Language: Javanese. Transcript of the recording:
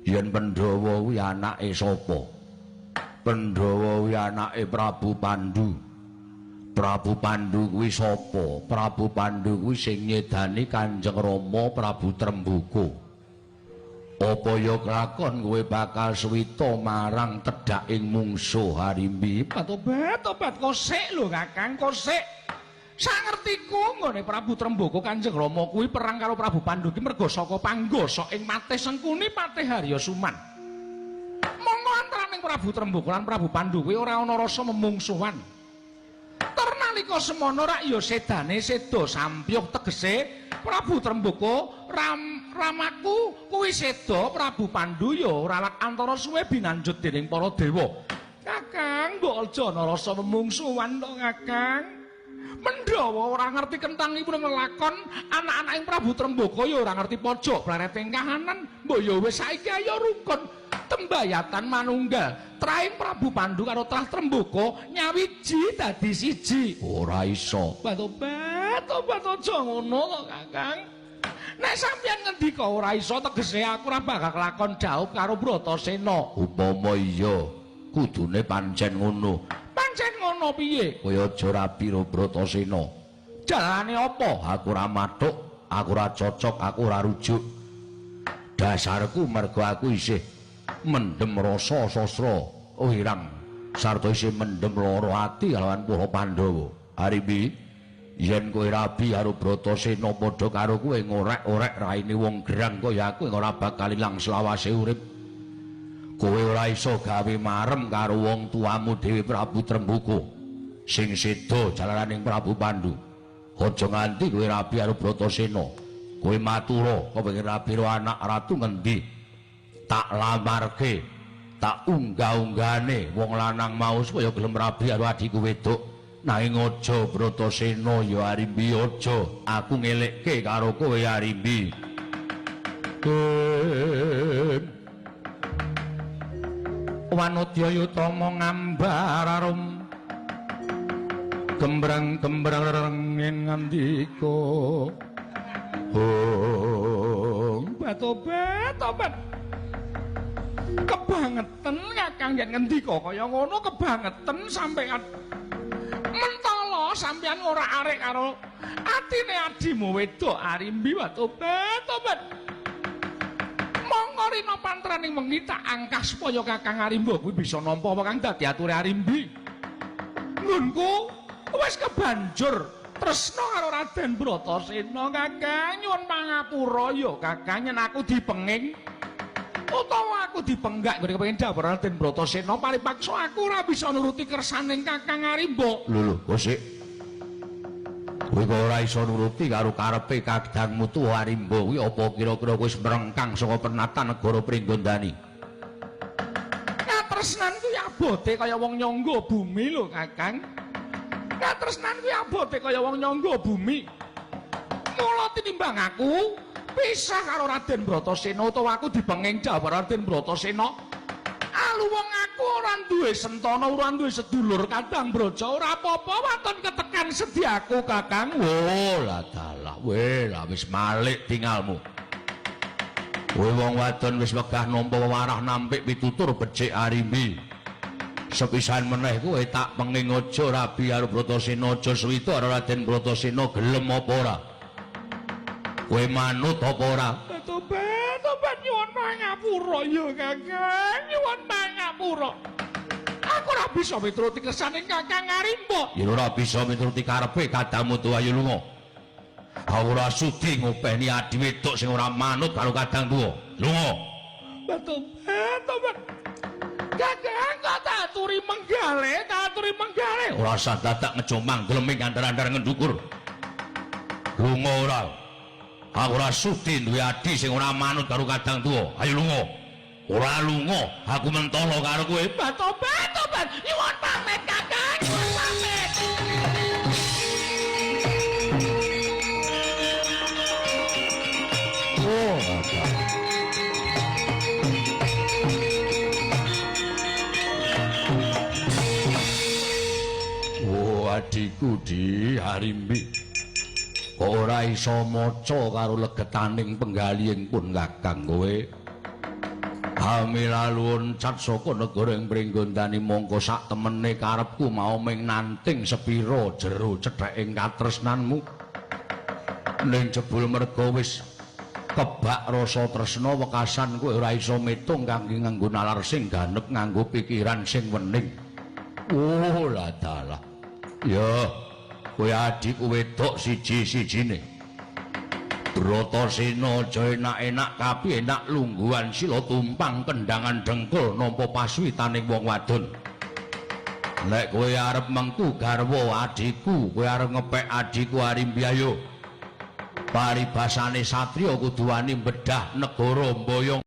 Yen Pandhawa kuwi anake sapa? Pandhawa kuwi anake Prabu Pandhu. Prabu Pandhu kuwi sapa? Prabu Pandhu kuwi sing nyedani Kanjeng Rama Prabu Tremboko. Apa ya kelakon kowe bakal suwita marang tedhaking mungsuh Harimbi? Tobat kosek lho Kakang, kosek. Sangertiku nggone Prabu Tremboko Kanjeng Rama kuwi perang karo Prabu Pandhu ki merga saka panggasa ing Patih Sengkuni Patih Harya Suman. Monggo antaraning Prabu Tremboko lan Prabu Pandhu kuwi ora ana rasa memungsuhan. Nalika semono rak ya sedane seda sampyuh tegese Prabu Tremboko ramaku kuwi seda Prabu Pandhu ya ora antara suwe binanjut dening para dewa. Kakang mbok aja ana rasa memungsuhan to Kakang. Pandhawa ora ngerti kentangipun nglakon anak-anak Prabu Tremboko ya ora ngerti pojok blareting kahanan mbok ya wis saiki ayo rukun tembayatan manunggal traing Prabu Pandhu karo Trah Tremboko nyawiji dadi siji ora iso tobat aja ngono to Kakang. Nek sampeyan ngendika ora iso tegese aku ora bakal kelakon jauh karo Bratasena. Upama iya kudune pancen ngono. Pancen ngono piye? Kaya aja rabi karo Bratasena. Jalane apa? Aku ora mathuk, aku ora cocok, aku ora rujuk. Dasarku mergo aku isih mendem rasa sastra wirang sarta isih mendem lara ati kalawan para Pandhawa. Harimbi, yen kowe rabi karo Bratasena padha karo kowe ngorek-orek raine wong gerang kaya aku ora bakal ilang selawase urip. Kowe ora iso gawe marem karo wong tuamu dhewe Prabu Tremboko sing seda jalaraning Prabu Pandhu. Aja nganti kowe rabi karo Bratasena. Kowe matura kepengin rabi karo anak ratu ngendi? Tak lamarke, tak unggah-unggane wong lanang mau supaya gelem rabi karo adhiku wedok. Nanging aja Bratasena ya Harimbi, aja. Aku ngelekke karo kowe Harimbi. Wanodya yutama ngambar arum gembrang-gembrang ngandika tobat kebangetan Kakang yen ngendika kaya ngono kebangetan sampean mentala sampean ora arek karo atine adimu wedok Harimbi. Tobat monggo rina pantraning wengi tak angkah supaya Kakang Harimba kuwi bisa nampa apa kang dadi ature Harimbi. Nggonku wis kebanjur tresna karo Raden Bratasena Kakang. Nyuwun pangapura ya Kakang yen aku dipenging utawa aku dipenggak ngene kepengin dawuh Raden Bratasena paripaksa aku ora bisa nuruti kersaning Kakang Harimba. Lho kosik kowe kok ora iso nuruti karo karepe kadangmu tuwa Harimba kuwi apa kira-kira wis merengkang saka pernatan negara Pringgondani? Katresnan kuwi abote kaya wong nyangga bumi lho Kakang. Katresnan kuwi abote kaya wong nyangga bumi. Mula tinimbang aku pisah karo Raden Bratasena utawa aku dipenging dawuh Raden Bratasena. Alu wong aku ora duwe sentana, ora duwe sedulur kadang braja, ora apa-apa waton ketekan sediaku Kakang. Lah dalah, wis malik tinggalmu. Kowe wong wadon wis wegah nampa wewarah nampik pitutur becik Harimbi. Sepisan meneh kowe tak penging aja rabi karo Bratasena, aja suwita karo Raden Bratasena, gelem apa ora? Kowe manut apa ora? Tobat nyuwun pangapura ya Kakang, nyuwun pangapura. Aku ora bisa mituruti kersaning Kakang Harimba. Yen ora bisa mituruti karepe kadangmu tuwa ayo lunga. Aku ora sudi ngopeni adi wedok sing ora manut karo kadang tuwa. Lunga. Tobat. Kakang kok tak aturi menggale. Ora usah dadak ngejomang gleming andar-andar ngendukur. Lunga ora. Aku ora sudi duwe adi sing ora manut karo kadang tuwa. Ayo lunga. Ora lunga, aku mentolo karo kowe. Tobat. Nyuwun pamit Kakang, nyuwun pamit. Oh, adikku di Harimbi. Ora iso maca karo legetaning penggaliing pun Kakang kowe. Kami laluun cat saka negara ing Pringgondani mongko sak temene karepku mau ming nanting sepira jero cethèking katresnanmu. Ning jebul merga wis kebak rasa tresna wekasan kowe ora iso metung kangge nganggo nalar sing ganep nganggo pikiran sing wening. Oh lah dalah. Ya, kowe adikku wedok siji-sijine. Bratasena aja enak-enak kapi enak lungguhan sila tumpang kendangan dengkul nampa paswitaning wong wadon. Nek kowe arep mengku garwa adikku, kowe arep ngepek adikku Arimbiayo. Paribasane satriya kudu wani bedah negara mboyong